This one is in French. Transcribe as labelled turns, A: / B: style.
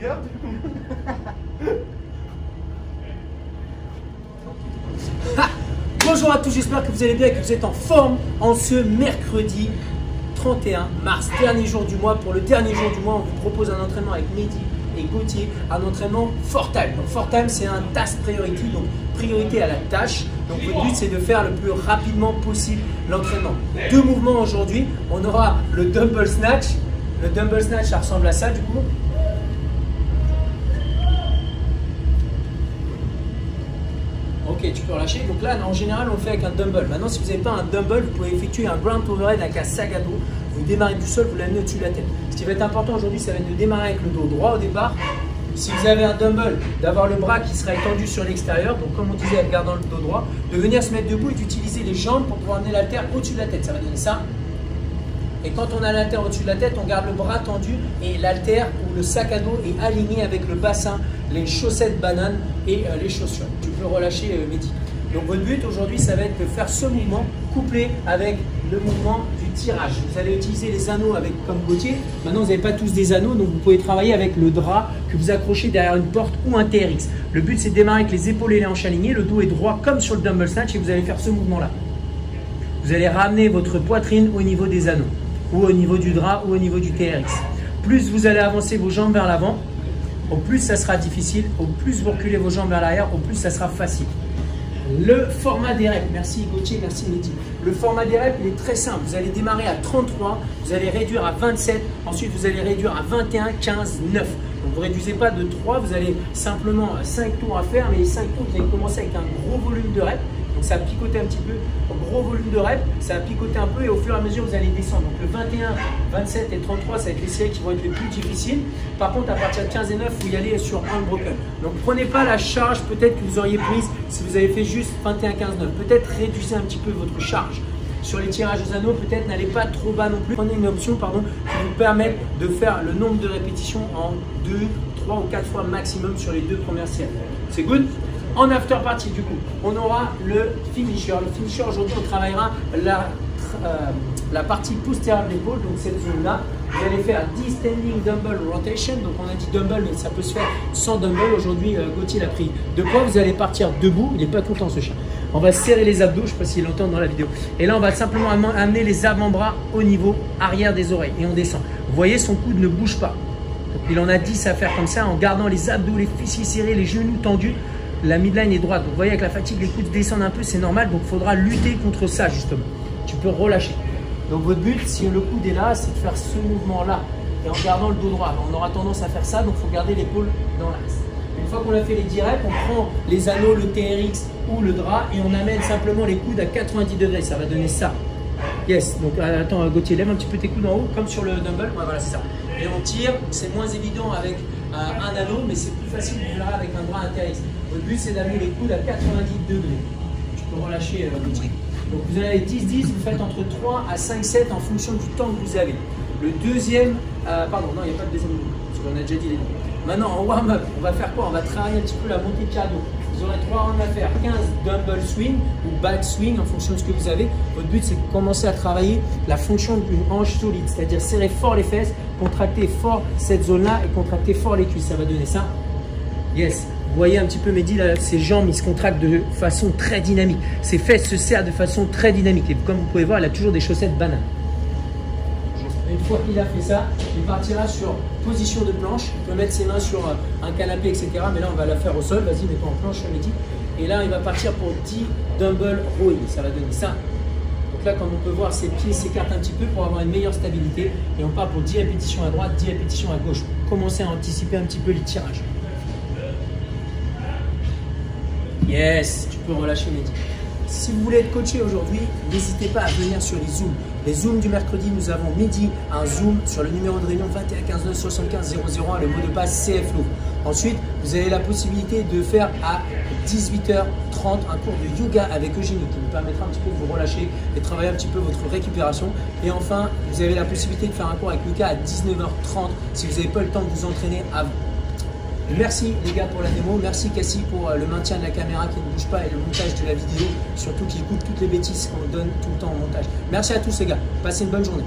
A: garde du coup.
B: Bonjour à tous, j'espère que vous allez bien et que vous êtes en forme en ce mercredi 31 mars, dernier jour du mois. Pour le dernier jour du mois, on vous propose un entraînement avec Mehdi et Gauthier, un entraînement Fort Time. Donc Fort Time, c'est un task priority, donc priorité à la tâche. Donc le but, c'est de faire le plus rapidement possible l'entraînement. Deux mouvements aujourd'hui, on aura le dumbbell snatch. Le dumbbell snatch, ça ressemble à ça du coup. Ok, tu peux relâcher. Donc là, en général, on le fait avec un dumbbell. Maintenant, si vous n'avez pas un dumbbell, vous pouvez effectuer un ground overhead avec un sac à dos. Vous démarrez du sol, vous l'amenez au-dessus de la tête. Ce qui va être important aujourd'hui, ça va être de démarrer avec le dos droit au départ. Si vous avez un dumbbell, d'avoir le bras qui sera étendu sur l'extérieur, donc comme on disait, en gardant le dos droit, de venir se mettre debout et d'utiliser les jambes pour pouvoir amener l'haltère au-dessus de la tête. Ça va donner ça. Et quand on a l'haltère au-dessus de la tête, on garde le bras tendu et l'haltère ou le sac à dos est aligné avec le bassin, les chaussettes bananes et les chaussures. Tu peux relâcher Mehdi. Donc votre but aujourd'hui, ça va être de faire ce mouvement couplé avec le mouvement du tirage. Vous allez utiliser les anneaux avec comme Gauthier. Maintenant, vous n'avez pas tous des anneaux, donc vous pouvez travailler avec le drap que vous accrochez derrière une porte ou un TRX. Le but, c'est de démarrer avec les épaules et les hanches alignées. Le dos est droit comme sur le dumbbell snatch et vous allez faire ce mouvement-là. Vous allez ramener votre poitrine au niveau des anneaux, ou au niveau du drap, ou au niveau du TRX. Plus vous allez avancer vos jambes vers l'avant, au plus ça sera difficile, au plus vous reculez vos jambes vers l'arrière, au plus ça sera facile. Le format des reps, merci Gauthier, merci Mehdi. Le format des reps, il est très simple. Vous allez démarrer à 33, vous allez réduire à 27, ensuite vous allez réduire à 21, 15, 9. Donc vous ne réduisez pas de 3, vous avez simplement 5 tours à faire, mais les 5 tours, vous allez commencer avec un gros volume de reps. Donc ça va picoter un petit peu, gros volume de reps, ça va picoter un peu et au fur et à mesure vous allez descendre. Donc le 21, 27 et 33, ça va être les séries qui vont être les plus difficiles. Par contre, à partir de 15 et 9, vous y allez sur unbroken. Donc prenez pas la charge peut-être que vous auriez prise si vous avez fait juste 21, 15, 9. Peut-être réduisez un petit peu votre charge. Sur les tirages aux anneaux, peut-être n'allez pas trop bas non plus. Prenez une option qui vous permette de faire le nombre de répétitions en 2, 3 ou 4 fois maximum sur les 2 premières séries. C'est good? En after party, du coup, on aura le finisher. Le finisher, aujourd'hui, on travaillera la partie postérieure de l'épaule, donc cette zone-là. Vous allez faire 10 standing dumbbell rotation. Donc, on a dit dumbbell, mais ça peut se faire sans dumbbell. Aujourd'hui, Gauthier l'a pris de poids. Vous allez partir debout. Il n'est pas content, ce chien. On va serrer les abdos. Je ne sais pas s'il l'entend dans la vidéo. Et là, on va simplement amener les avant-bras au niveau arrière des oreilles. Et on descend. Vous voyez, son coude ne bouge pas. Donc, il en a 10 à faire comme ça, en gardant les abdos, les fessiers serrés, les genoux tendus. La midline est droite. Donc, vous voyez, avec la fatigue, les coudes descendent un peu, c'est normal. Donc, il faudra lutter contre ça, justement. Tu peux relâcher. Donc, votre but, si le coude est là, c'est de faire ce mouvement-là. Et en gardant le dos droit. On aura tendance à faire ça, donc il faut garder l'épaule dans l'axe. Une fois qu'on a fait les 10 reps, on prend les anneaux, le TRX ou le drap et on amène simplement les coudes à 90 degrés. Ça va donner ça. Yes. Donc, attends, Gauthier, lève un petit peu tes coudes en haut, comme sur le dumbbell. Ouais, voilà, c'est ça. Et on tire. C'est moins évident avec un anneau, mais c'est plus facile, vous verrez, avec un drap, un TRX. Votre but, c'est d'amener les coudes à 90 degrés. Tu peux relâcher Gauthier. Donc, vous avez 10-10, vous faites entre 3 à 5-7 en fonction du temps que vous avez. Le deuxième, pardon, non, il n'y a pas de deuxième mouvement, parce qu'on a déjà dit les deux. Maintenant, en warm-up, on va faire quoi? On va travailler un petit peu la montée de cardio. Vous aurez 3 rounds à faire, 15 dumbbell swing ou back swing en fonction de ce que vous avez. Votre but, c'est de commencer à travailler la fonction d'une hanche solide, c'est-à-dire serrer fort les fesses, contracter fort cette zone-là et contracter fort les cuisses. Ça va donner ça. Yes. Vous voyez un petit peu Mehdi, là, ses jambes, il se contractent de façon très dynamique. Ses fesses se serrent de façon très dynamique. Et comme vous pouvez voir, il a toujours des chaussettes bananes. Une fois qu'il a fait ça, il partira sur position de planche. Il peut mettre ses mains sur un canapé, etc. Mais là, on va la faire au sol. Vas-y, mets-toi en planche, Mehdi. Et là, il va partir pour 10 dumbbell rowing. Ça va donner ça. Donc là, comme on peut voir, ses pieds s'écartent un petit peu pour avoir une meilleure stabilité. Et on part pour 10 répétitions à droite, 10 répétitions à gauche. Commencez à anticiper un petit peu les tirages. Yes, tu peux relâcher Mehdi. Si vous voulez être coaché aujourd'hui, n'hésitez pas à venir sur les Zooms. Les Zooms du mercredi, nous avons Mehdi, un Zoom sur le numéro de réunion 21 15 9 75 00, le mot de passe CFLO. Ensuite, vous avez la possibilité de faire à 18h30 un cours de yoga avec Eugénie qui vous permettra un petit peu de vous relâcher et de travailler un petit peu votre récupération. Et enfin, vous avez la possibilité de faire un cours avec Lucas à 19h30 si vous n'avez pas le temps de vous entraîner avant. Merci les gars pour la démo, merci Cassie pour le maintien de la caméra qui ne bouge pas et le montage de la vidéo, surtout qui coupe toutes les bêtises qu'on donne tout le temps au montage. Merci à tous les gars, passez une bonne journée.